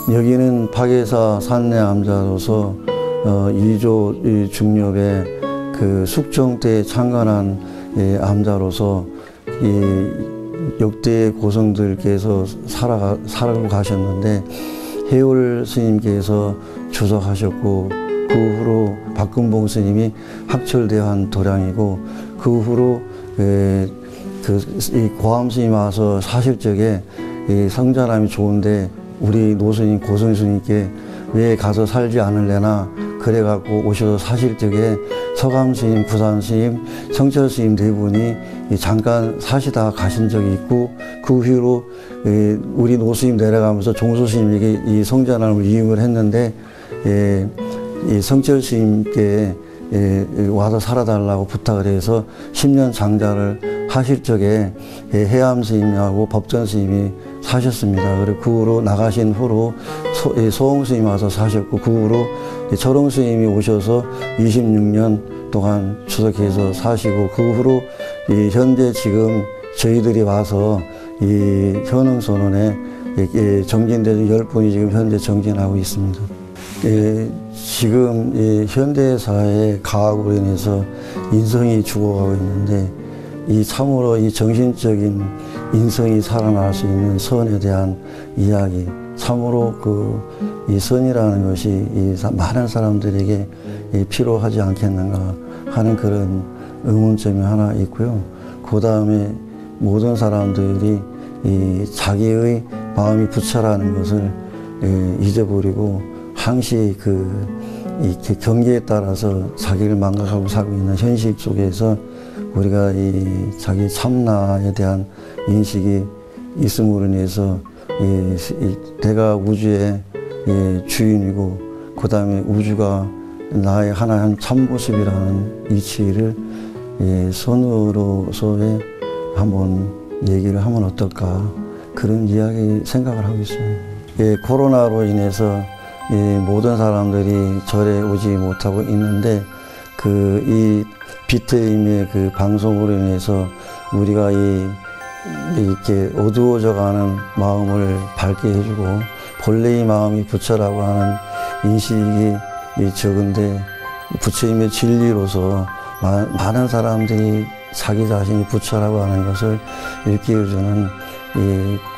여기는 박예사 산내 암자로서 2조 중엽에 그 숙종 때 창간한 암자로서 이 역대 고성들께서 살아가고 가셨는데 해올 스님께서 주석하셨고 그 후로 박금봉 스님이 학철대한 도량이고 그 후로 이 고암 스님 와서 사실 적에 이 성자람이 좋은데 우리 노스님 고성 스님께 왜 가서 살지 않을래나 그래갖고 오셔서 사실 적에 서감 스님, 부산 스님, 성철 스님 네 분이 잠깐 사시다가 가신 적이 있고 그 후로 우리 노스님 내려가면서 종소 스님에게 이 성자람을 이임을 했는데 이 성철 스님께 와서 살아달라고 부탁을 해서 10년 장자를 하실 적에 해암 스님하고 법전 스님이 사셨습니다. 그리고 그 후로 나가신 후로 소홍 스님이 와서 사셨고 그 후로 철홍 스님이 오셔서 26년 동안 추석해서 사시고 그 후로 현재 지금 저희들이 와서 이 현흥선원에 정진돼서 10분이 지금 현재 정진하고 있습니다. 지금 현대사의 가학으로 인해서 인성이 죽어가고 있는데 이 참으로 이 정신적인 인성이 살아날 수 있는 선에 대한 이야기, 참으로 이 선이라는 것이 많은 사람들에게 필요하지 않겠는가 하는 그런 의문점이 하나 있고요. 그 다음에 모든 사람들이 자기의 마음이 부처라는 것을 잊어버리고 항시 이렇게 경계에 따라서 자기를 망각하고 살고 있는 현실 속에서 우리가 자기 참나에 대한 인식이 있음으로 인해서 내가 우주의 주인이고 그 다음에 우주가 나의 하나의 참모습이라는 이치를 선으로서의 한번 얘기를 하면 어떨까 그런 이야기 생각을 하고 있습니다. 코로나로 인해서 모든 사람들이 절에 오지 못하고 있는데 이 비트임의 그 방송으로 인해서 우리가 이렇게 어두워져가는 마음을 밝게 해주고 본래의 마음이 부처라고 하는 인식이 적은데 부처님의 진리로서 많은 사람들이 자기 자신이 부처라고 하는 것을 일깨워주는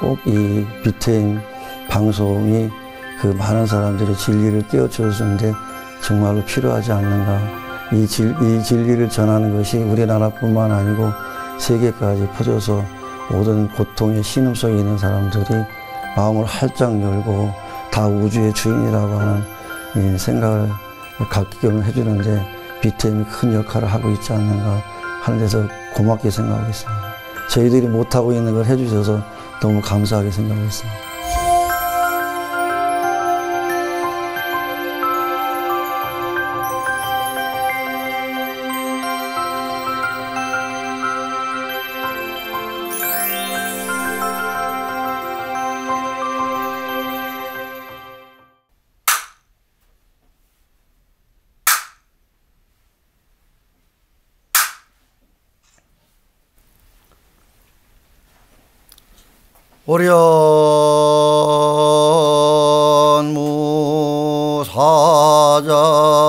꼭 이 비트임 방송이 그 많은 사람들의 진리를 깨우쳐주는데 정말로 필요하지 않는가. 이 진리를 전하는 것이 우리나라뿐만 아니고 세계까지 퍼져서 모든 고통의 신음 속에 있는 사람들이 마음을 활짝 열고 다 우주의 주인이라고 하는 생각을 갖게끔 해주는데 비트임이 큰 역할을 하고 있지 않는가 하는 데서 고맙게 생각하고 있습니다. 저희들이 못하고 있는 걸 해주셔서 너무 감사하게 생각하고 있습니다.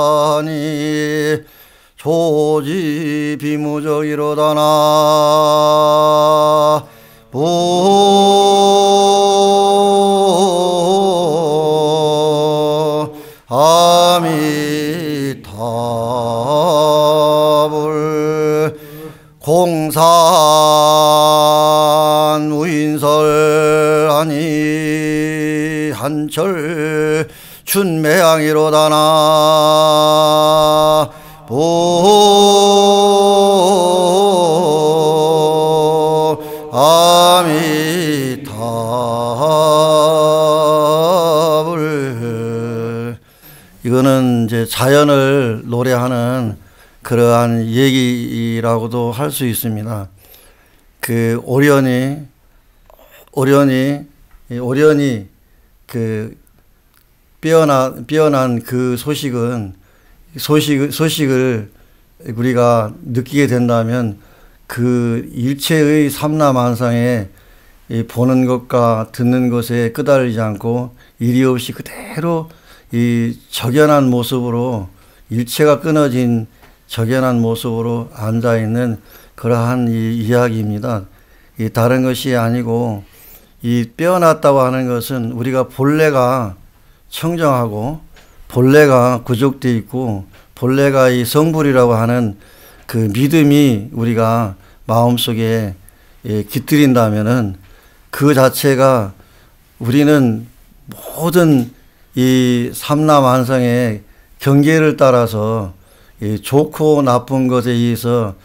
오련무사자니 조지 비무적이로다나 아미타불 공산 무인설 아니 한철 춘매양이로다나 아미타불. 이거는 이제 자연을 노래하는 그러한 얘기라고도 할 수 있습니다. 그 오련이 그 빼어난 그 소식을 우리가 느끼게 된다면 그 일체의 삼라만상에 보는 것과 듣는 것에 끄달리지 않고 일이 없이 그대로 이 적연한 모습으로 일체가 끊어진 적연한 모습으로 앉아있는 그러한 이 이야기입니다. 이 다른 것이 아니고 이 빼어났다고 하는 것은 우리가 본래가 청정하고 본래가 구족되어 있고 본래가 이 성불이라고 하는 그 믿음이 우리가 마음속에 깃들인다면은 그 자체가 우리는 모든 이 삼라만상의 경계를 따라서 이 좋고 나쁜 것에 의해서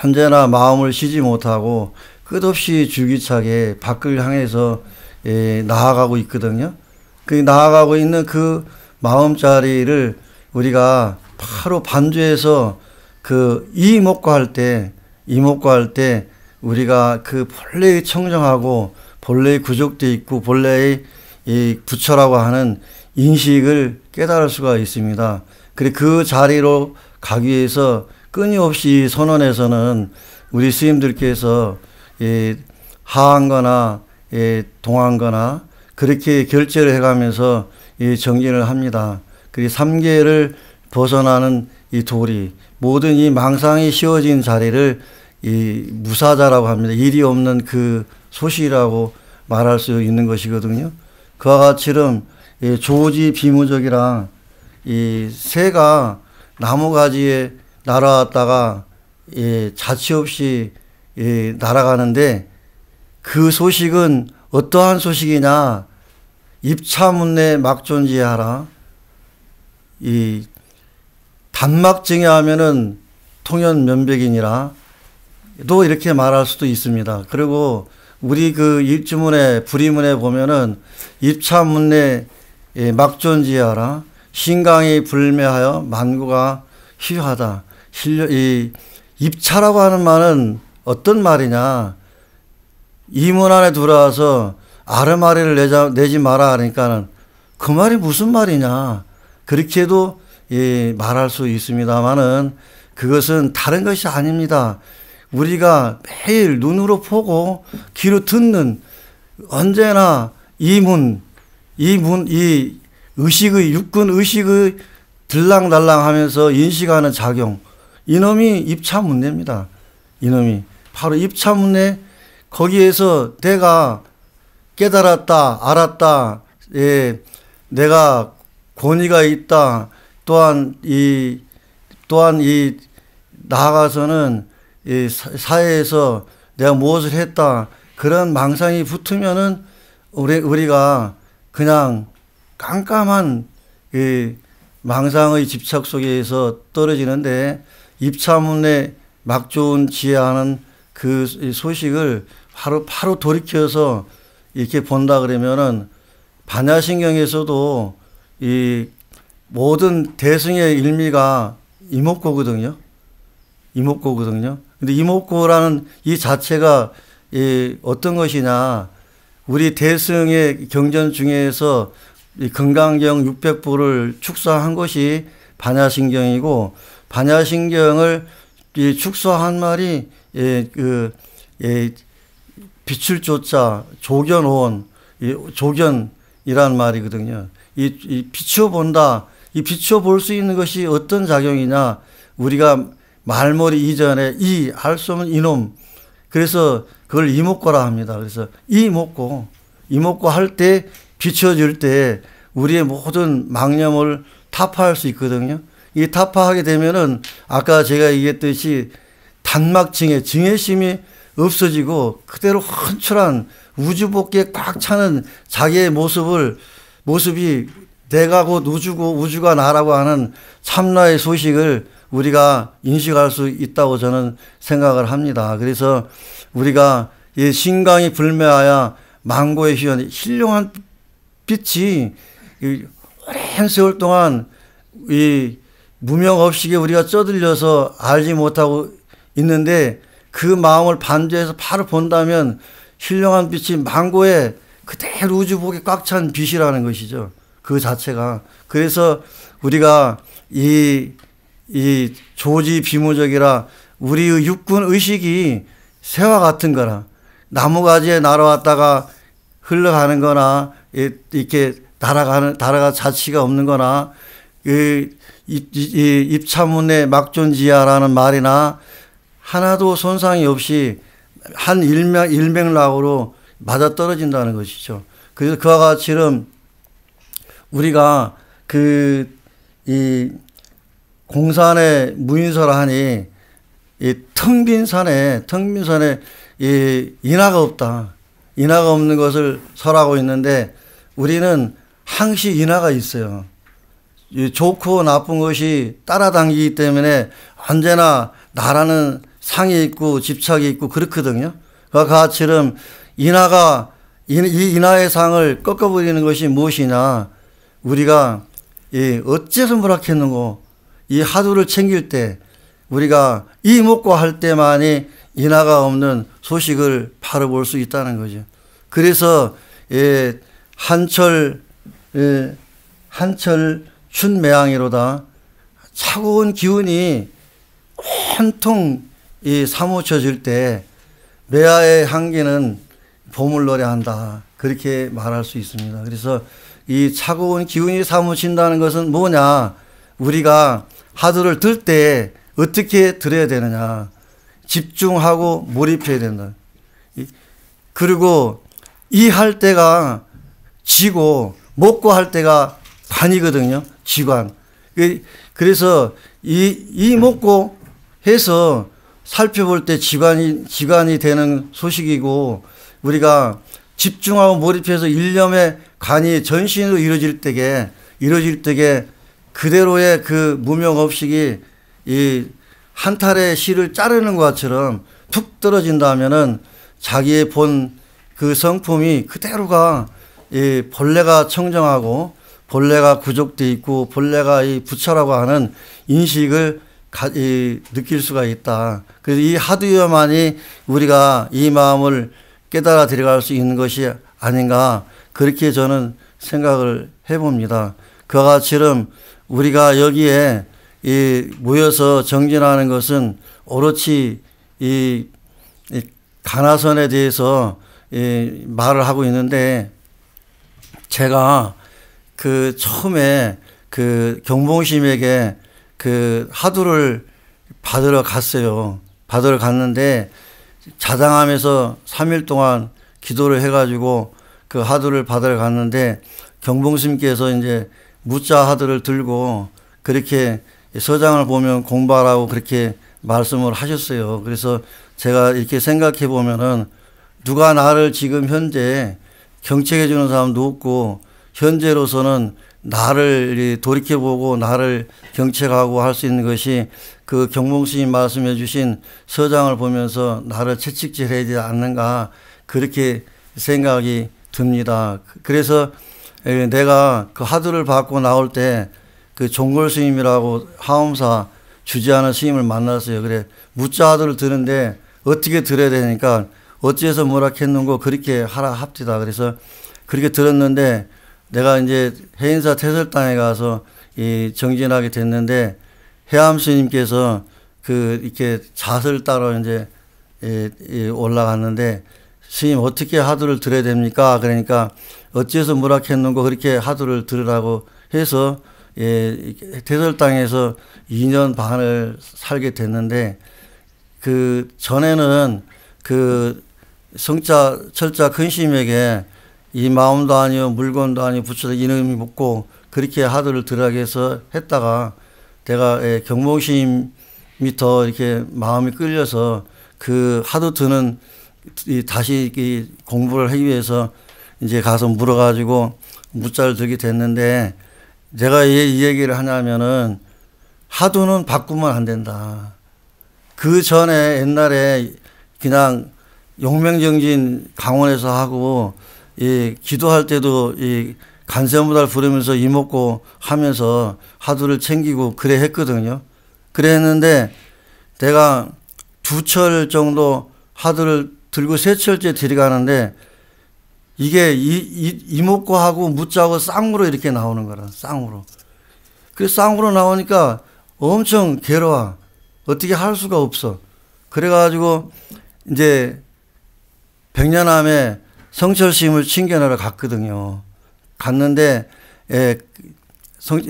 언제나 마음을 쉬지 못하고 끝없이 줄기차게 밖을 향해서 나아가고 있거든요. 그 나아가고 있는 그 마음자리를 우리가 바로 반주해서 그 이목구할 때 우리가 그 본래의 청정하고 본래의 구족되어 있고 본래의 이 부처라고 하는 인식을 깨달을 수가 있습니다. 그래 그 자리로 가기 위해서 끊임없이 선언에서는 우리 스님들께서 하한거나 동한거나 그렇게 결제를 해가면서 정진을 합니다. 그리고 삼계를 벗어나는 이 도리, 모든 이 망상이 씌워진 자리를 이 무사자라고 합니다. 일이 없는 그 소시라고 말할 수 있는 것이거든요. 그와 같이럼 조지 비무적이라 이 새가 나무가지에 날아왔다가 자취 없이 날아가는데 그 소식은 어떠한 소식이냐? 입차문내 막존지하라. 이 단막증에 하면은 통연면백이니라. 또 이렇게 말할 수도 있습니다. 그리고 우리 그 일주문에 불이문에 보면은 입차문내 막존지하라. 신강이 불매하여 만구가 희화하다. 이 입차라고 하는 말은 어떤 말이냐? 이문 안에 들어와서 아르마리를 내지 마라 하니까는 그 말이 무슨 말이냐? 그렇게도 말할 수 있습니다만은 그것은 다른 것이 아닙니다. 우리가 매일 눈으로 보고 귀로 듣는 언제나 이 의식의 육군 의식의 들랑달랑 하면서 인식하는 작용, 이놈이 입차문내입니다. 이놈이 바로 입차문내. 거기에서 내가 깨달았다, 알았다, 내가 권위가 있다. 또한 이 나아가서는 이 사회에서 내가 무엇을 했다. 그런 망상이 붙으면은 우리가 그냥 깜깜한 이 망상의 집착 속에서 떨어지는데 입차문내 막존 지혜하는 그 소식을 바로 돌이켜서 이렇게 본다 그러면은 반야신경에서도 이 모든 대승의 일미가 이목고거든요. 근데 이목고라는 이 자체가 어떤 것이냐. 우리 대승의 경전 중에서 이 금강경 600부를 축소한 것이 반야신경이고, 반야신경을 축소한 말이 빛을 쫓자 조견온, 조견이란 말이거든요. 이 비춰본다. 이 비춰볼 수 있는 것이 어떤 작용이냐. 우리가 말머리 이전에 할 수 없는 이놈. 그래서 그걸 이목고라 합니다. 그래서 이목고 할 때 비춰질 때 우리의 모든 망념을 타파할 수 있거든요. 이 타파하게 되면은 아까 제가 얘기했듯이 단막증에 증애심이 없어지고 그대로 헌칠한 우주복에 꽉 차는 자기의 모습이 내가 곧 우주고 우주가 나라고 하는 참나의 소식을 우리가 인식할 수 있다고 저는 생각을 합니다. 그래서 우리가 이 신강이 불매하여 망고의 희연, 힐륭한 빛이 오랜 세월 동안 이 무명업식에 우리가 쩌들려서 알지 못하고 있는데 그 마음을 반주해서 바로 본다면 힐륭한 빛이 망고에 그대로 우주복에 꽉 찬 빛이라는 것이죠. 그 자체가. 그래서 우리가 이 조지 비무적이라 우리의 육군 의식이 새와 같은 거라. 나무가지에 날아왔다가 흘러가는 거나 이렇게 나라가 자치가 없는 거나, 입차문의 막존지하라는 말이나 하나도 손상이 없이 한 일맥락으로 맞아떨어진다는 것이죠. 그래서 그와 같이는 우리가 이 공산의 무인서라 하니 이 텅 빈 산에 이 인하가 없다. 인하가 없는 것을 설하고 있는데 우리는 항시 인하가 있어요. 이 좋고 나쁜 것이 따라당기기 때문에 언제나 나라는 상이 있고 집착이 있고 그렇거든요. 그와 같이는 이 인하의 상을 꺾어버리는 것이 무엇이냐. 우리가 어째서 무락했는고 이 하두를 챙길 때 우리가 이 먹고 할 때만이 인하가 없는 소식을 바로 볼 수 있다는 거죠. 그래서 한철 춘매항이로다. 차가운 기운이 온통 사무쳐질 때 매화의 향기는 봄을 노래한다. 그렇게 말할 수 있습니다. 그래서 이 차가운 기운이 사무친다는 것은 뭐냐. 우리가 하두를 들 때 어떻게 들어야 되느냐. 집중하고 몰입해야 된다. 그리고 이 할 때가 지고 먹고 할 때가 관이거든요. 지관. 그래서 이 먹고 해서 살펴볼 때 지관이 되는 소식이고 우리가 집중하고 몰입해서 일념의 관이 전신으로 이루어질 때에 그대로의 그 무명업식이 이 한 탈의 실을 자르는 것처럼 툭 떨어진다면은 자기의 본 그 성품이 그대로가 이 본래가 청정하고 본래가 구족돼 있고 본래가 이 부처라고 하는 인식을 느낄 수가 있다. 그래서 이 하두여만이 우리가 이 마음을 깨달아 들어갈 수 있는 것이 아닌가 그렇게 저는 생각을 해봅니다. 그와 같이는 우리가 여기에 모여서 정진하는 것은 오롯이 이 가나선에 대해서 말을 하고 있는데 제가 처음에 경봉심에게 하두를 받으러 갔어요. 받으러 갔는데 자장함에서 3일 동안 기도를 해가지고 그 하두를 받으러 갔는데 경봉심께서 이제 무자 하두를 들고 그렇게 서장을 보면 공부하라고 그렇게 말씀을 하셨어요. 그래서 제가 이렇게 생각해 보면은 누가 나를 지금 현재 경책해 주는 사람도 없고 현재로서는 나를 돌이켜보고 나를 경책하고 할 수 있는 것이 그 경봉스님 말씀해 주신 서장을 보면서 나를 채찍질해야 되지 않는가 그렇게 생각이 듭니다. 그래서 내가 그 하두를 받고 나올 때 그 종골 스님이라고 하엄사 주지하는 스님을 만났어요. 그래 무자 하두를 드는데 어떻게 들어야 되니까 어째서 뭐라했는고 그렇게 하라 합디다. 그래서 그렇게 들었는데 내가 이제 해인사 태설당에 가서 정진하게 됐는데 해암 스님께서 이렇게 잣을 따러 이제 올라갔는데 스님 어떻게 하두를 들어야 됩니까? 그러니까 어째서 뭐라했는고 그렇게 하두를 들으라고 해서 태설당에서 2년 반을 살게 됐는데 그 전에는 성자 철자 근심에게 이 마음도 아니요 물건도 아니요 부처다 이놈이 묻고 그렇게 하두를 들어가게 해서 했다가 내가 경봉심이 더 이렇게 마음이 끌려서 그 하두 드는 다시 공부를 하기 위해서 이제 가서 물어가지고 무자를 들게 됐는데 내가 이 얘기를 하냐면은 하두는 바꾸면 안 된다. 그 전에 옛날에 그냥 용맹정진 강원에서 하고 기도할 때도 간세무달 부르면서 이목고 하면서 하두를 챙기고 그래 했거든요. 그래 했는데 내가 2철 정도 하두를 들고 3철째 들어가는데 이게 이목고하고 무자하고 쌍으로 이렇게 나오는 거라. 쌍으로. 그 쌍으로 나오니까 엄청 괴로워. 어떻게 할 수가 없어. 그래가지고 이제 백년암에 성철스님을 친견하러 갔거든요. 갔는데,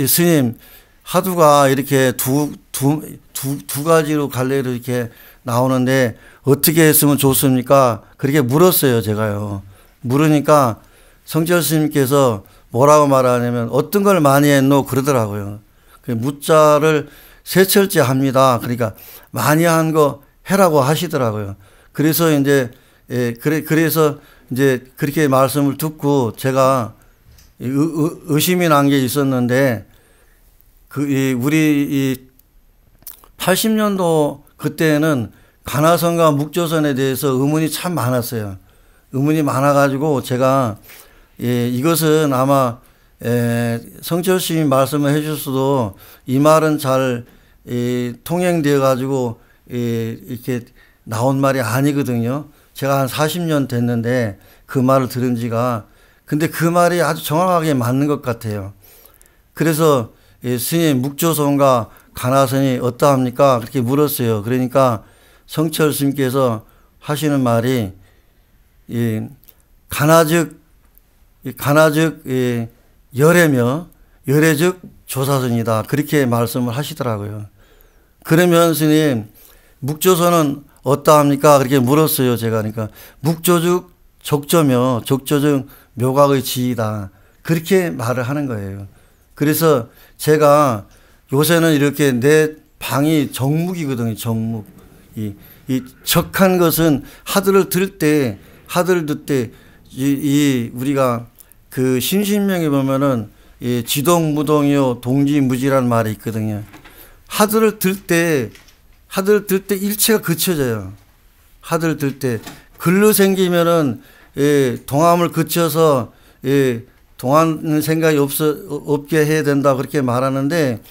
스님, 하두가 이렇게 두 가지로 갈래로 이렇게 나오는데 어떻게 했으면 좋습니까? 그렇게 물었어요, 제가요. 물으니까 성철 스님께서 뭐라고 말하냐면 어떤 걸 많이 했노? 그러더라고요. 그 무자를 세철째 합니다. 그러니까 많이 한 거 해라고 하시더라고요. 그래서 이제, 그래서 이제 그렇게 말씀을 듣고 제가 의심이 난 게 있었는데, 우리 80년도 그때는 가나선과 묵조선에 대해서 의문이 참 많았어요. 의문이 많아가지고 제가 이것은 아마 성철 스님이 말씀을 해주셔도 이 말은 잘 통행되어 가지고 이렇게 나온 말이 아니거든요. 제가 한 40년 됐는데 그 말을 들은 지가, 근데 그 말이 아주 정확하게 맞는 것 같아요. 그래서 스님, 묵조선과 가나선이 어떠합니까? 그렇게 물었어요. 그러니까 성철 스님께서 하시는 말이 가나즉 열애며 열애즉 조사선이다. 그렇게 말씀을 하시더라고요. 그러면 스님, 묵조선은 어떠합니까? 그렇게 물었어요. 제가. 그러니까 묵조즉 적조며 적조즉 묘각의 지이다. 그렇게 말을 하는 거예요. 그래서 제가 요새는 이렇게 내 방이 정묵이거든요. 정묵. 이 적한 것은 하드를 들 때 우리가 그 신신명에 보면은 지동무동이요 동지무지라는 말이 있거든요. 하드를 들 때 일체가 그쳐져요. 하드를 들 때 글로 생기면은 동함을 그쳐서 동안 생각이 없게 해야 된다 그렇게 말하는데,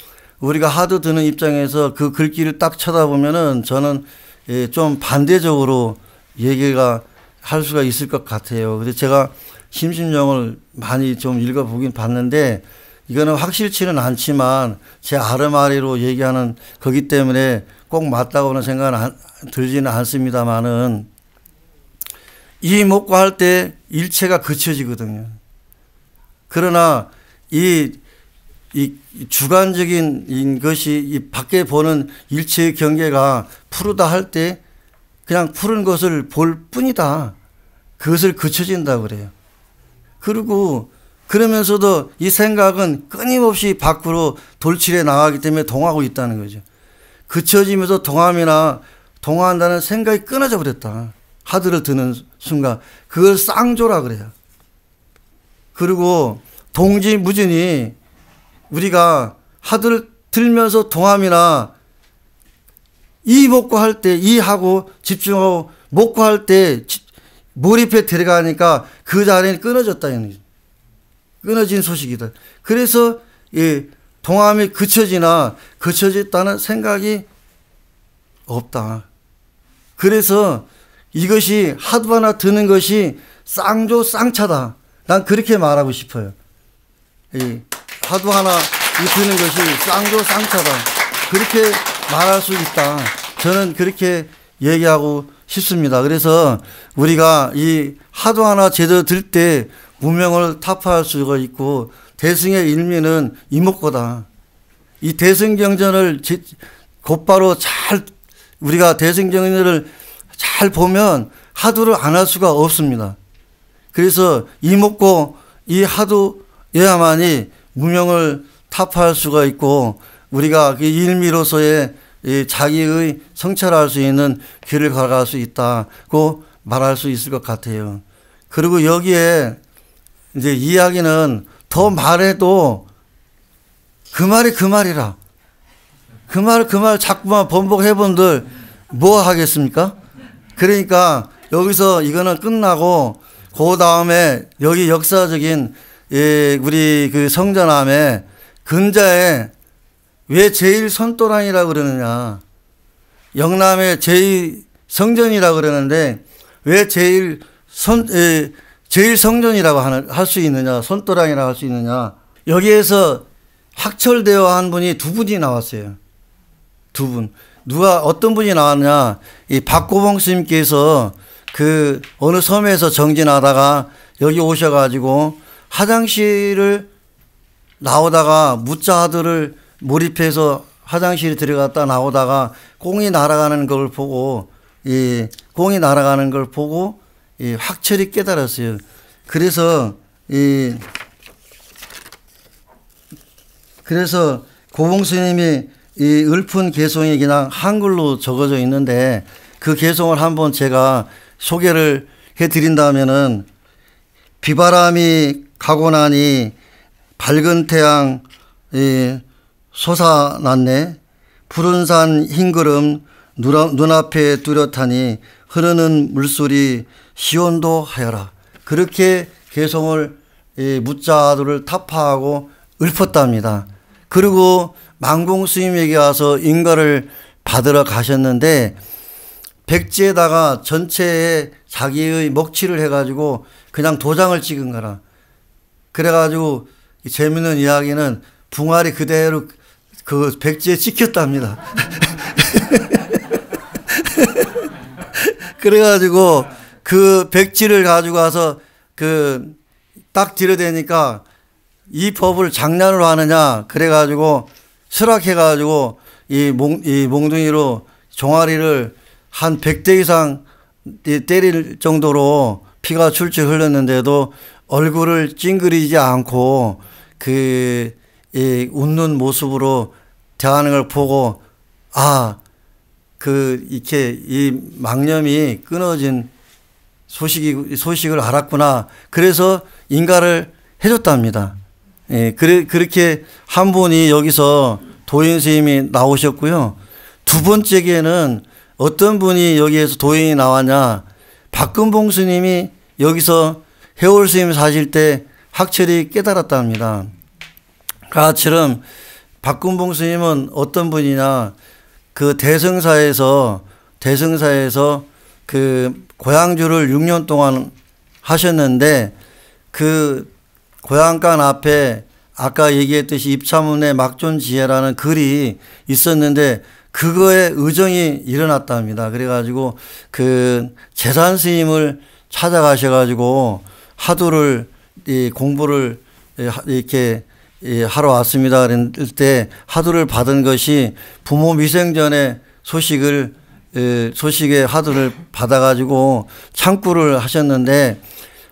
우리가 하드 드는 입장에서 그 글귀를 딱 쳐다보면은 저는 좀 반대적으로 얘기가 할 수가 있을 것 같아요. 그래서 제가 심신명을 많이 좀 읽어보긴 봤는데 이거는 확실치는 않지만 제 아르마리로 얘기하는 거기 때문에 꼭 맞다고는 생각은 들지는 않습니다만은, 이 목과 할 때 일체가 그쳐지거든요. 그러나 이 주관적인 것이 이 밖에 보는 일체의 경계가 푸르다 할 때 그냥 푸른 것을 볼 뿐이다. 그것을 그쳐진다 그래요. 그리고 그러면서도 이 생각은 끊임없이 밖으로 돌출해 나가기 때문에 동하고 있다는 거죠. 그쳐지면서 동화한다는 생각이 끊어져 버렸다. 하드를 드는 순간. 그걸 쌍조라 그래요. 그리고 동지무진이 우리가 하드를 들면서 동함이나 이 목고 할 때 이 하고 집중하고 목고 할 때 몰입해 들어가니까 그 자리는 끊어졌다. 끊어진 소식이다. 그래서 동함이 그쳐졌다는 생각이 없다. 그래서 이것이 하도 하나 드는 것이 쌍조 쌍차다. 난 그렇게 말하고 싶어요. 하도 하나 드는 것이 쌍조 쌍차다. 그렇게 말할 수 있다. 저는 그렇게 얘기하고 싶습니다. 그래서 우리가 이 하도 하나 제대로 들 때 무명을 타파할 수가 있고, 대승의 일미는 이목고다. 이 대승경전을 곧바로 우리가 대승경전을 잘 보면 하두를 안 할 수가 없습니다. 그래서 이목고 이 하두여야만이 무명을 타파할 수가 있고, 우리가 그 일미로서의 자기의 성찰할 수 있는 길을 걸어갈 수 있다고 말할 수 있을 것 같아요. 그리고 여기에 이제 이야기는 더 말해도 그 말이 그 말이라. 그 말 자꾸만 번복해 본들 뭐 하겠습니까? 그러니까 여기서 이거는 끝나고 그 다음에 여기 역사적인 우리 그 성전함에 근자에 왜 제1선도랑이라고 그러느냐. 영남의 제2성전이라고 그러는데 왜 제1성전이라고 할 수 있느냐. 선도랑이라고 할 수 있느냐. 여기에서 확철되어 한 분이 두 분이 나왔어요. 두 분. 어떤 분이 나왔냐. 이 박고봉 스님께서 그 어느 섬에서 정진하다가 여기 오셔가지고 화장실을 나오다가 무자들을 몰입해서 화장실에 들어갔다 나오다가 공이 날아가는 걸 보고 확철이 깨달았어요. 그래서 고봉 스님이 이 읊은 개송이 그냥 한글로 적어져 있는데 그 개송을 한번 제가 소개를 해드린다면은 비바람이 가고 나니 밝은 태양 솟아났네. 푸른 산 흰구름 눈앞에 뚜렷하니 흐르는 물소리 시온도 하여라. 그렇게 개송을 무자들을 타파하고 읊었답니다. 그리고 망공 스님에게 와서 인가를 받으러 가셨는데 백지에다가 전체에 자기의 먹칠을 해가지고 그냥 도장을 찍은 거라. 그래가지고 재밌는 이야기는 붕알이 그대로 그 백지에 찍혔답니다. 그래가지고 그 백지를 가지고 와서 그 딱 들여대니까 이 법을 장난으로 하느냐 그래가지고 수락해가지고 이 몽둥이로 종아리를 한 100대 이상 때릴 정도로 피가 출출 흘렀는데도 얼굴을 찡그리지 않고 웃는 모습으로 대하는 걸 보고 이렇게 이 망념이 끊어진 소식을 알았구나. 그래서 인가를 해줬답니다. 그렇게 한 분이 여기서 도인 스님이 나오셨고요. 두 번째에는 어떤 분이 여기에서 도인이 나왔냐. 박근봉 스님이 여기서 해월 스님 사실 때 확철이 깨달았답니다. 그처럼 박근봉 스님은 어떤 분이냐. 그 대성사에서 그 고향주를 6년 동안 하셨는데 그 고향간 앞에 아까 얘기했듯이 입차문의 막존지혜라는 글이 있었는데 그거에 의정이 일어났답니다. 그래가지고 그 재산 스님을 찾아가셔가지고 하도를 공부를 이렇게 하러 왔습니다. 그럴 때 하도를 받은 것이 부모 미생전에 소식에 하도를 받아가지고 창구를 하셨는데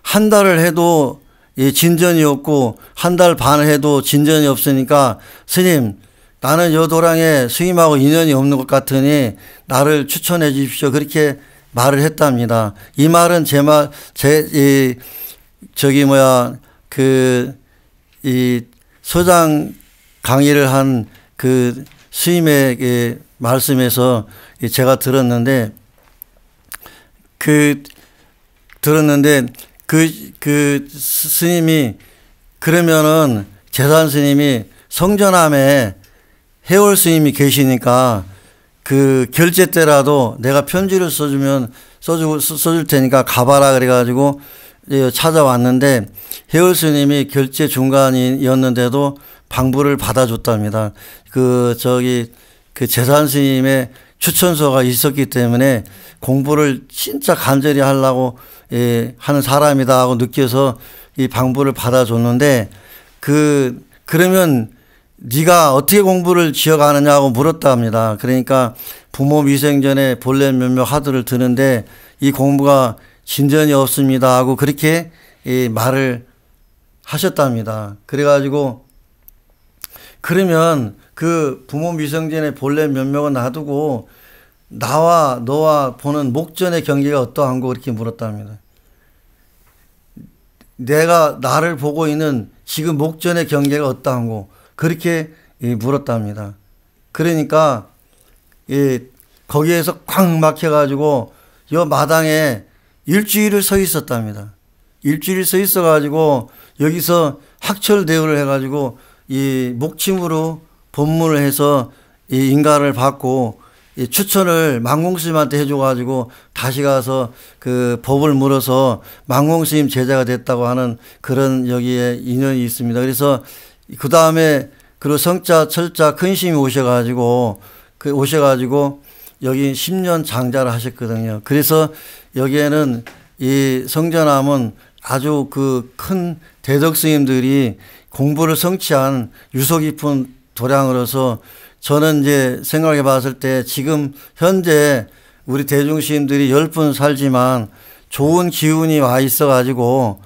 한 달을 해도 진전이 없고 한 달 반을 해도 진전이 없으니까 스님 나는 요 도량에 스님하고 인연이 없는 것 같으니 나를 추천해 주십시오. 그렇게 말을 했답니다. 이 말은 서장 강의를 한 그 스님의 말씀에서 제가 들었는데 그 스님이 그러면은 재산 스님이 성전함에 해월 스님이 계시니까 그 결제 때라도 내가 편지를 써줄 테니까 가봐라 그래가지고 찾아왔는데 해월 스님이 결제 중간이었는데도 방부를 받아줬답니다. 그 재산 스님의 추천서가 있었기 때문에 공부를 진짜 간절히 하려고 하는 사람이다 하고 느껴서 이 방부를 받아줬는데 그러면 네가 어떻게 공부를 지어가느냐고 물었답니다. 그러니까 부모 미생전에 본래 몇몇 하도를 드는데 이 공부가 진전이 없습니다 하고 그렇게 말을 하셨답니다. 그래가지고 그러면 그 부모 미생전에 본래 몇몇은 놔두고 나와 너와 보는 목전의 경계가 어떠한고 그렇게 물었답니다. 내가 나를 보고 있는 지금 목전의 경계가 어떠한고 그렇게 물었답니다. 그러니까 거기에서 꽉 막혀가지고 요 마당에 일주일을 서 있었답니다. 일주일 서 있어가지고 여기서 학철 대우를 해가지고 이 목침으로 법문을 해서 이 인가를 받고 이 추천을 망공스님한테 해줘가지고 다시 가서 그 법을 물어서 망공스님 제자가 됐다고 하는 그런 여기에 인연이 있습니다. 그래서 그 다음에 그리고 성자, 철자, 큰심이 오셔가지고 여기 10년 장자를 하셨거든요. 그래서 여기에는 이 성전함은 아주 그 큰 대덕 스님들이 공부를 성취한 유서 깊은 도량으로서 저는 이제 생각해 봤을 때 지금 현재 우리 대중 스님들이 10분 살지만 좋은 기운이 와 있어 가지고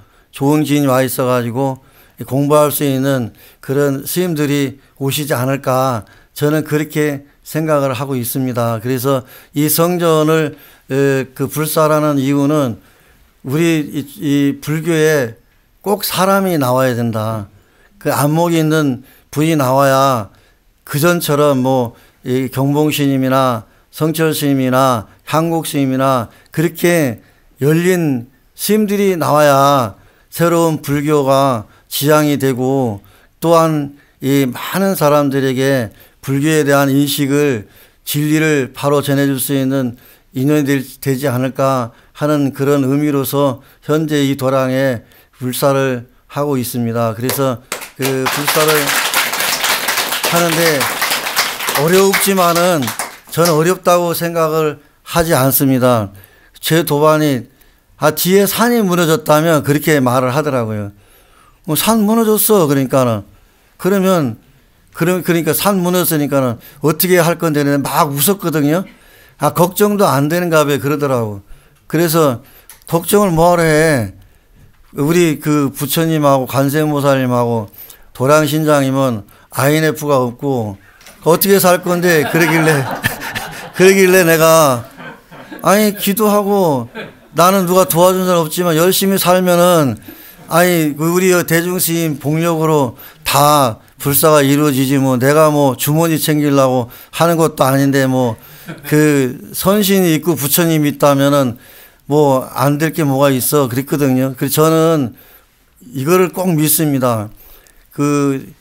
공부할 수 있는 그런 스님들이 오시지 않을까 저는 그렇게 생각을 하고 있습니다. 그래서 이 성전을 그 불사라는 이유는 우리 이 불교에 꼭 사람이 나와야 된다. 그 안목이 있는 분이 나와야 그전처럼 뭐 이 경봉 스님이나 성철 스님이나 향국 스님이나 그렇게 열린 스님들이 나와야 새로운 불교가 지향이 되고 또한 이 많은 사람들에게 불교에 대한 인식을 진리를 바로 전해줄 수 있는 인연이 되지 않을까 하는 그런 의미로서 현재 이 도량에 불사를 하고 있습니다. 그래서 그 불사를 하는데 어렵지만은 저는 어렵다고 생각을 하지 않습니다. 제 도반이 뒤에 산이 무너졌다면 그렇게 말을 하더라고요. 산 무너졌어. 그러니까 산 무너졌으니까는 어떻게 할 건데 막 웃었거든요. 걱정도 안 되는가 봐 그러더라고. 그래서 걱정을 뭐하러 해. 우리 그 부처님하고 관세음보살님하고 도량신장님은 INF가 없고 어떻게 살 건데 그러길래 내가 기도하고 나는 누가 도와준 사람 없지만 열심히 살면은 우리 대중스님 복력으로 다 불사가 이루어지지 뭐 내가 뭐 주머니 챙기려고 하는 것도 아닌데 뭐 그 선신이 있고 부처님이 있다면은 뭐 안 될 게 뭐가 있어 그랬거든요. 그래서 저는 이거를 꼭 믿습니다. 그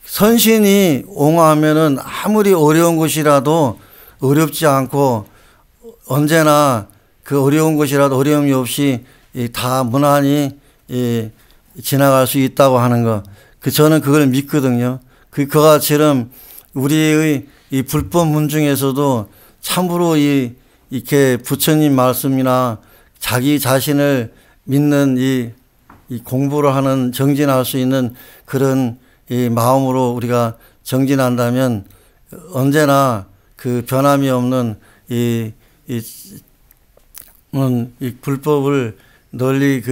선신이 옹호하면은 아무리 어려운 곳이라도 어렵지 않고 언제나 그 어려운 곳이라도 어려움이 없이 다 무난히 지나갈 수 있다고 하는 거. 저는 그걸 믿거든요. 그같이처럼 우리의 이 불법문 중에서도 참으로 이렇게 부처님 말씀이나 자기 자신을 믿는 이 공부를 하는 정진할 수 있는 그런 이 마음으로 우리가 정진한다면 언제나 그 변함이 없는 이 불법을 널리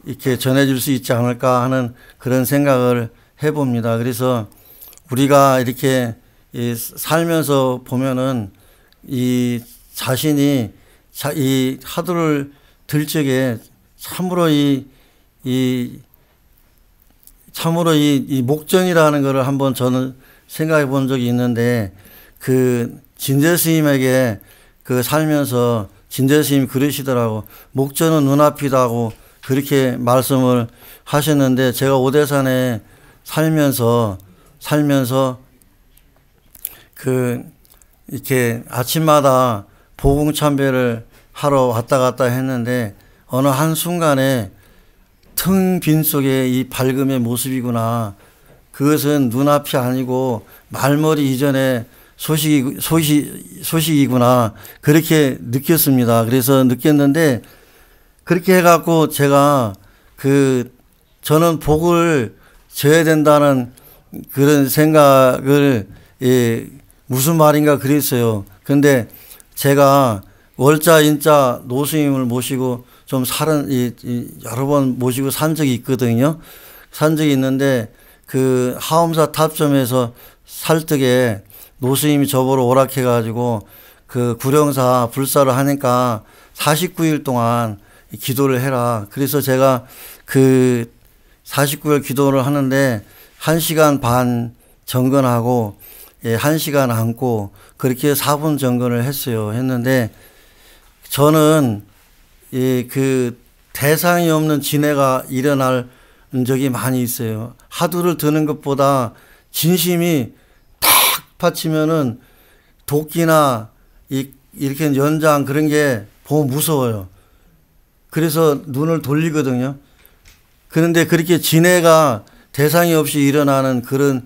이렇게 전해줄 수 있지 않을까 하는 그런 생각을 해봅니다. 그래서 우리가 이렇게 살면서 보면은 이 자신이 이 화두를 들 적에 참으로 이 목전이라는 것을 한번 저는 생각해 본 적이 있는데 그 진제 스님에게 살면서 진제 스님이 그러시더라고. 목전은 눈앞이다고 그렇게 말씀을 하셨는데 제가 오대산에 살면서 이렇게 아침마다 보궁참배를 하러 왔다 갔다 했는데 어느 한순간에 텅 빈 속에 이 밝음의 모습이구나. 그것은 눈앞이 아니고 말머리 이전에 소식이구나. 그렇게 느꼈습니다. 그래서 느꼈는데 그렇게 해갖고 제가 저는 복을 져야 된다는 그런 생각을 무슨 말인가 그랬어요. 근데 제가 월자 인자 노스님을 모시고 좀 여러 번 모시고 산 적이 있거든요. 산 적이 있는데 그 하엄사 탑점에서 살떡에 노스님이 저보러 오락해가지고 그 구령사 불사를 하니까 49일 동안 기도를 해라. 그래서 제가 그 49일 기도를 하는데 1시간 반 정건하고 1시간 앉고 그렇게 4분 정건을 했는데 저는 그 대상이 없는 진해가 일어날 적이 많이 있어요. 하두를 드는 것보다 진심이 탁 받치면은 도끼나 이렇게 연장 그런 게 보면 무서워요. 그래서 눈을 돌리거든요. 그런데 그렇게 진해가 대상이 없이 일어나는 그런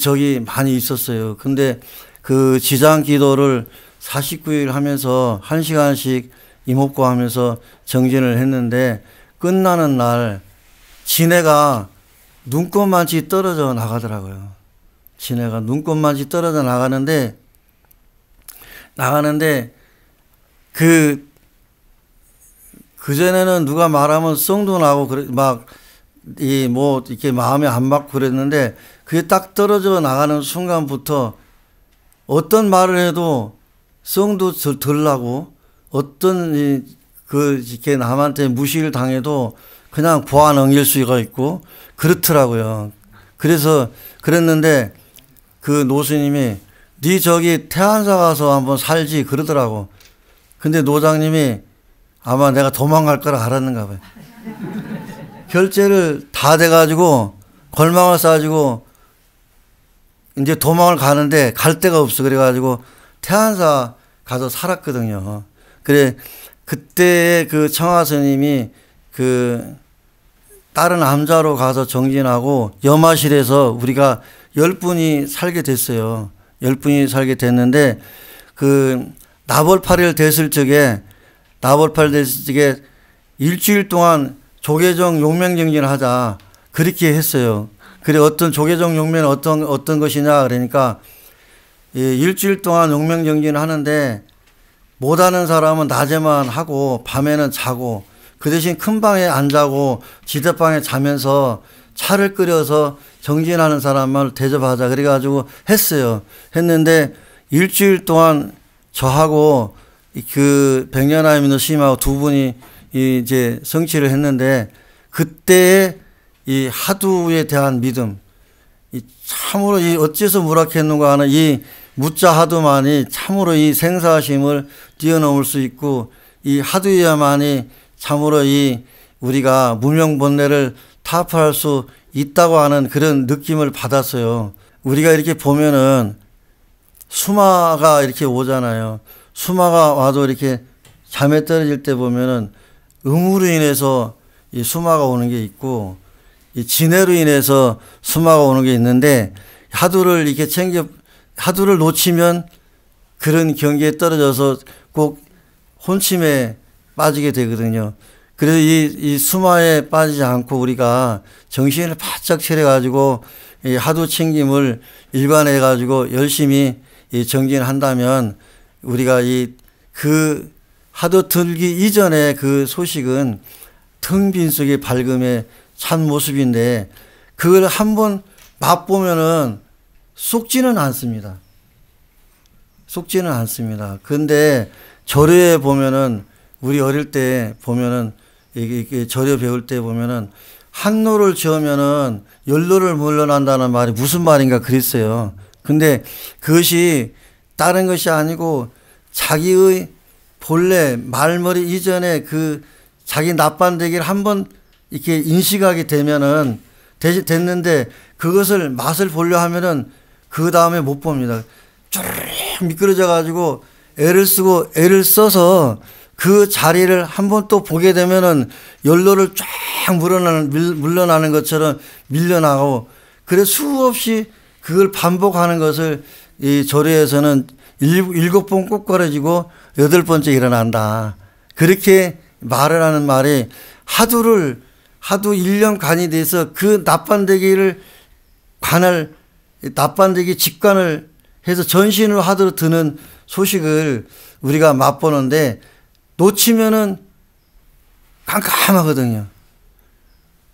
적이 많이 있었어요. 근데 그 지장 기도를 49일 하면서 1시간씩 이목구 하면서 정진을 했는데 끝나는 날 지네가 눈꽃만치 떨어져 나가더라고요. 지네가 눈꽃만치 떨어져 나가는데 그전에는 누가 말하면 썽도 나고 이렇게 마음에 안 맞고 그랬는데 그게 딱 떨어져 나가는 순간부터 어떤 말을 해도 썽도 덜 나고 이렇게 남한테 무시를 당해도 그냥 보아넘길 수가 있고 그렇더라고요. 그래서 그랬는데 그 노스님이 네 저기 태안사 가서 한번 살지 그러더라고. 근데 노장님이 아마 내가 도망갈 거라 알았는가 봐요. 결제를 다 돼가지고 걸망을 싸가지고 이제 도망을 가는데 갈 데가 없어. 그래가지고 태안사 가서 살았거든요. 그래 그때 그 청하스님이 다른 남자로 가서 정진하고 염화실에서 우리가 10분이 살게 됐어요. 10분이 살게 됐는데 나벌8일 됐을 적에 일주일 동안 조계종 용맹정진을 하자 그렇게 했어요. 그래 어떤 조계종 용맹은 어떤 것이냐 그러니까 일주일 동안 용맹정진을 하는데 못하는 사람은 낮에만 하고 밤에는 자고 그 대신 큰 방에 안 자고 지대방에 자면서 차를 끓여서 정진하는 사람만 대접하자 그래가지고 했는데 일주일 동안 저하고 백년하임 스님하고 두 분이 이제 성취를 했는데 그때의 이 하두에 대한 믿음 참으로 어째서 무락했는가 하는 이 무자 하두만이 참으로 이 생사심을 뛰어넘을 수 있고 이 하두야만이 참으로 우리가 무명본래를 타파할 수 있다고 하는 그런 느낌을 받았어요. 우리가 이렇게 보면은 수마가 이렇게 오잖아요. 수마가 와도 이렇게 잠에 떨어질 때 보면은 음으로 인해서 이 수마가 오는 게 있고 이 진해로 인해서 수마가 오는 게 있는데 하두를 놓치면 그런 경계에 떨어져서 꼭 혼침에 빠지게 되거든요. 그래서 이 수마에 빠지지 않고 우리가 정신을 바짝 차려가지고 이 하두 챙김을 일관해가지고 열심히 정진한다면 우리가 그 하두 들기 이전에 그 소식은 텅 빈 속의 밝음의 참 모습인데 그걸 한번 맛보면은 속지는 않습니다. 그런데 절요에 보면은 우리 어릴 때 보면은 이게 절요 배울 때 보면은 한노를 지으면은 열노를 물러난다는 말이 무슨 말인가 그랬어요. 근데 그것이 다른 것이 아니고 자기의 본래 말머리 이전에 자기 납반대기를 한번 이렇게 인식하게 되면은 됐는데 그것을 맛을 보려 하면은 그 다음에 못 봅니다. 쭉 미끄러져 가지고 애를 써서 그 자리를 한번 또 보게 되면은 열로를 쫙 물러나는 것처럼 밀려나고 그래 수없이 그걸 반복하는 것을 이 절에서는 7번 꼭 걸어지고 8번째 일어난다. 그렇게 말을 하는 말이 하두 1년 간이 돼서 그 납반대기 직관을 해서 전신으로 하두로 드는 소식을 우리가 맛보는데 놓치면은 깜깜하거든요.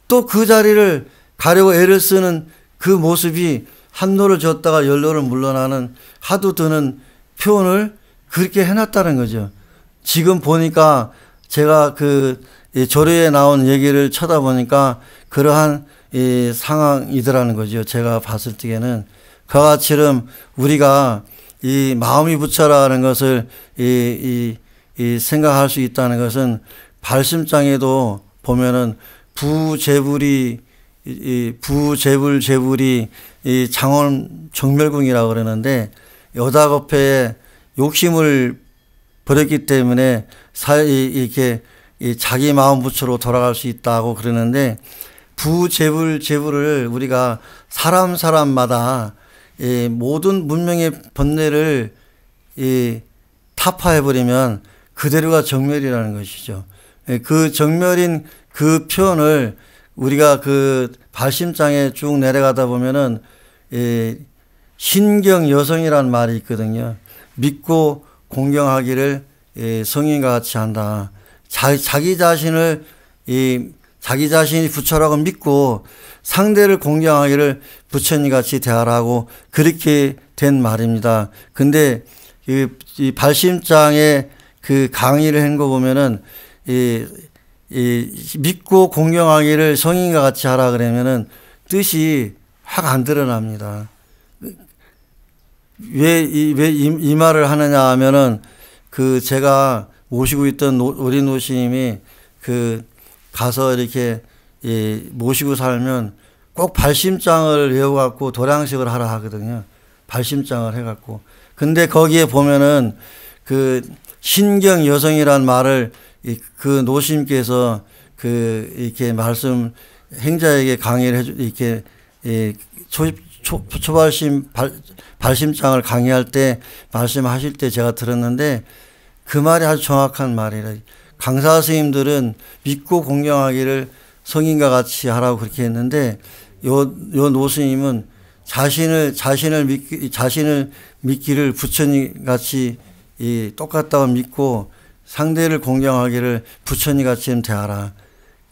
또 그 자리를 가려고 애를 쓰는 그 모습이 한노를 줬다가 열노를 물러나는 하두 드는 표현을 그렇게 해놨다는 거죠. 지금 보니까 제가 조례에 나온 얘기를 쳐다보니까 그러한 상황이더라는 거죠. 제가 봤을 때에는 그와 같이럼 우리가 이 마음이 부처라는 것을 생각할 수 있다는 것은 발심장에도 보면은 부재불이 장원 정멸궁이라고 그러는데 여다겁회에 욕심을 버렸기 때문에 이렇게 자기 마음 부처로 돌아갈 수 있다고 그러는데 재불을 우리가 사람마다 모든 문명의 번뇌를 타파해버리면 그대로가 정멸이라는 것이죠. 그 정멸인 그 표현을 우리가 그 발심장에 쭉 내려가다 보면은 신경 여성이라는 말이 있거든요. 믿고 공경하기를 성인과 같이 한다. 자기 자신을 자기 자신이 부처라고 믿고 상대를 공경하기를 부처님 같이 대하라고 그렇게 된 말입니다. 근데 이 발심장에 그 강의를 한 거 보면은 믿고 공경하기를 성인과 같이 하라 그러면은 뜻이 확 안 드러납니다. 왜 이 말을 하느냐 하면은 그 제가 모시고 있던 어린 노시님이 그 가서 이렇게 모시고 살면 꼭 발심장을 외워갖고 도량식을 하라 하거든요. 발심장을 해갖고. 근데 거기에 보면은 그 신경 여성이란 말을 그 노심께서 그 이렇게 말씀 행자에게 강의를 이렇게 발심장을 강의할 때 말씀하실 때 제가 들었는데 그 말이 아주 정확한 말이라. 강사 스님들은 믿고 공경하기를 성인과 같이 하라고 그렇게 했는데 요 노스님은 자신을 믿기를 부처님 같이 똑같다고 믿고 상대를 공경하기를 부처님 같이 대하라.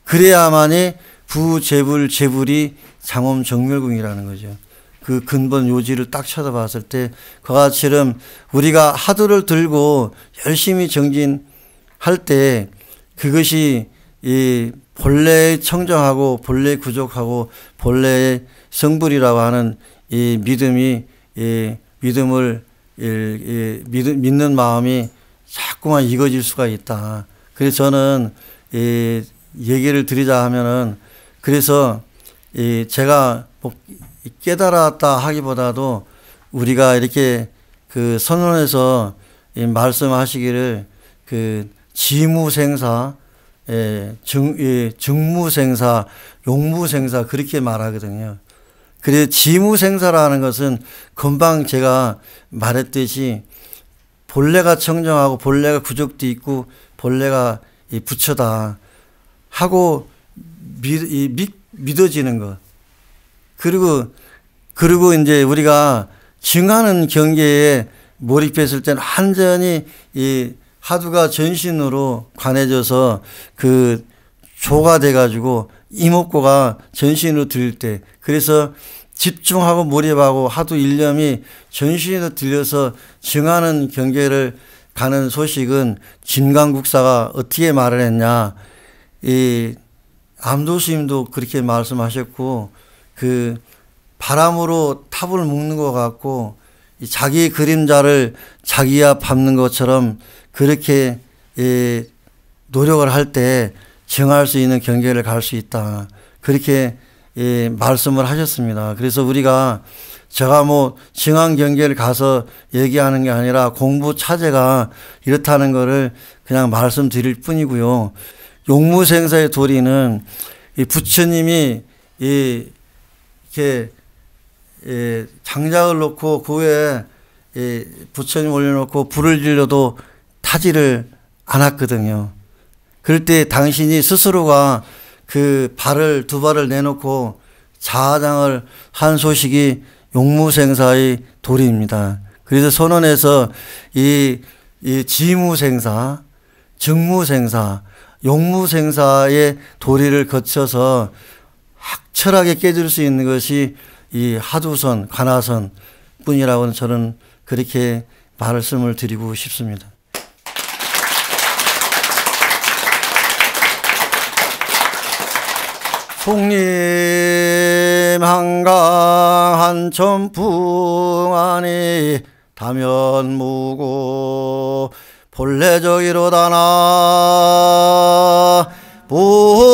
그래야만이 부재불 재불이 장엄 정멸궁이라는 거죠. 그 근본 요지를 딱 쳐다봤을 때 그와 같이는 우리가 화두를 들고 열심히 정진할 때 그것이 이 본래의 청정하고 본래의 구족하고 본래의 성불이라고 하는 이 믿음이 믿음을 믿는 마음이 자꾸만 익어질 수가 있다. 그래서 저는 얘기를 드리자 하면은 그래서 제가 뭐 깨달았다 하기보다도 우리가 이렇게 그 선언에서 말씀하시기를 그 지무생사, 증무생사, 용무생사 그렇게 말하거든요. 그래서 지무생사라는 것은 금방 제가 말했듯이 본래가 청정하고 본래가 구족도 있고 본래가 부처다 하고 믿어지는 것. 그리고 이제 우리가 증하는 경계에 몰입했을 때는 완전히 이 하두가 전신으로 관해져서 그 조가 돼가지고 이목구가 전신으로 들릴 때 그래서 집중하고 몰입하고 하두 일념이 전신으로 들려서 증하는 경계를 가는 소식은 진강국사가 어떻게 말을 했냐. 이 암도스님도 그렇게 말씀하셨고 그 바람으로 탑을 묶는 것 같고 자기 그림자를 자기야 밟는 것처럼 그렇게 노력을 할 때 정할 수 있는 경계를 갈 수 있다. 그렇게 말씀을 하셨습니다. 그래서 우리가 제가 뭐 정한 경계를 가서 얘기하는 게 아니라 공부 차제가 이렇다는 거를 그냥 말씀드릴 뿐이고요. 용무생사의 도리는 이 부처님이 이렇게 장작을 놓고 그 위에 부처님 올려놓고 불을 질러도 타지를 않았거든요. 그럴 때 당신이 스스로가 그 두 발을 내놓고 자장을 한 소식이 용무생사의 도리입니다. 그래서 선언에서 이 지무생사, 증무생사, 용무생사의 도리를 거쳐서 확철하게 깨질 수 있는 것이 이 하두선, 관하선 뿐이라고 저는 그렇게 말씀을 드리고 싶습니다. 송림 한강 한천 풍안이 다면무고 본래적이로다나 보아미타불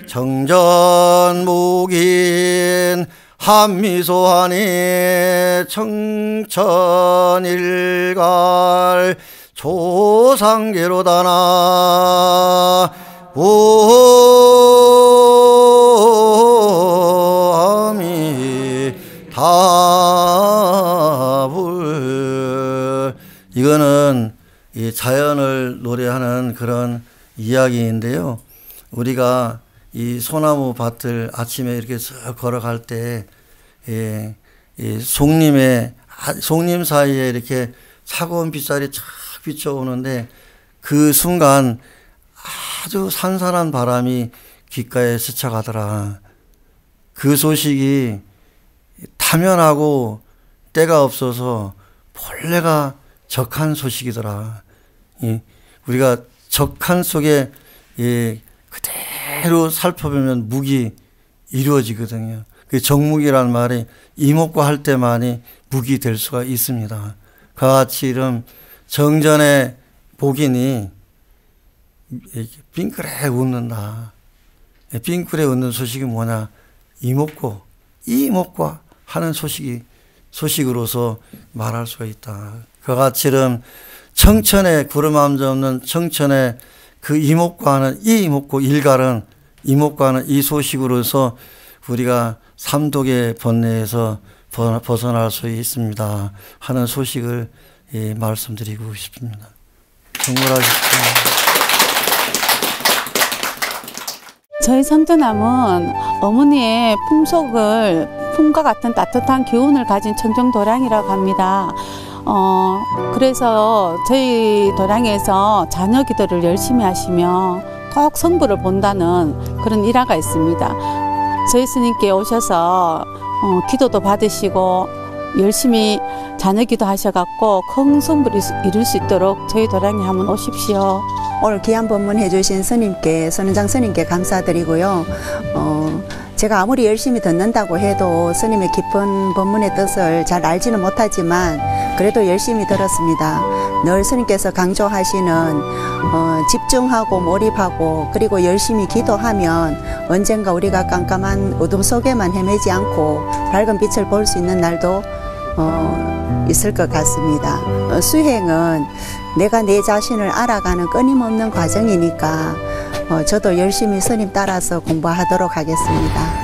정전목인 한미소하니 청천일갈 조상계로다나 보아미타불 이거는 이야기인데요. 우리가 이 소나무 밭을 아침에 이렇게 쭉 걸어갈 때, 이 송림 사이에 이렇게 차가운 빗살이 쫙 비춰오는데 그 순간 아주 산산한 바람이 귓가에 스쳐가더라. 그 소식이 타면하고 때가 없어서 본래가 적한 소식이더라. 우리가 적한 속에 그대로 살펴보면 묵이 이루어지거든요. 그 정묵이라는 말이 이목과 할 때만이 묵이 될 수가 있습니다. 그와 같이 이런 정전의 복인이 빙그레 웃는다. 빙그레 웃는 소식이 뭐냐? 이목과 하는 소식으로서 말할 수가 있다. 그와 같이 이런 청천에 구름 한 점 없는 청천에 그 이목과 하는 이 이목고 일갈은 이목과 하는 이 소식으로서 우리가 삼독의 번뇌에서 벗어날 수 있습니다 하는 소식을 말씀드리고 싶습니다. 정말하십시오. 저희 성도남은 어머니의 품과 같은 따뜻한 기운을 가진 청정도량이라고 합니다. 그래서 저희 도량에서 자녀 기도를 열심히 하시며 꼭 성부를 본다는 그런 일화가 있습니다. 저희 스님께 오셔서 기도도 받으시고 열심히 자녀 기도하셔갖고 큰 성부를 이룰 수 있도록 저희 도량에 한번 오십시오. 오늘 귀한 법문 해주신 스님께, 선은장 스님께 감사드리고요. 제가 아무리 열심히 듣는다고 해도 스님의 깊은 법문의 뜻을 잘 알지는 못하지만 그래도 열심히 들었습니다. 늘 스님께서 강조하시는 집중하고 몰입하고 그리고 열심히 기도하면 언젠가 우리가 깜깜한 어둠 속에만 헤매지 않고 밝은 빛을 볼 수 있는 날도 있을 것 같습니다. 수행은 내가 내 자신을 알아가는 끊임없는 과정이니까 저도 열심히 스님 따라서 공부하도록 하겠습니다.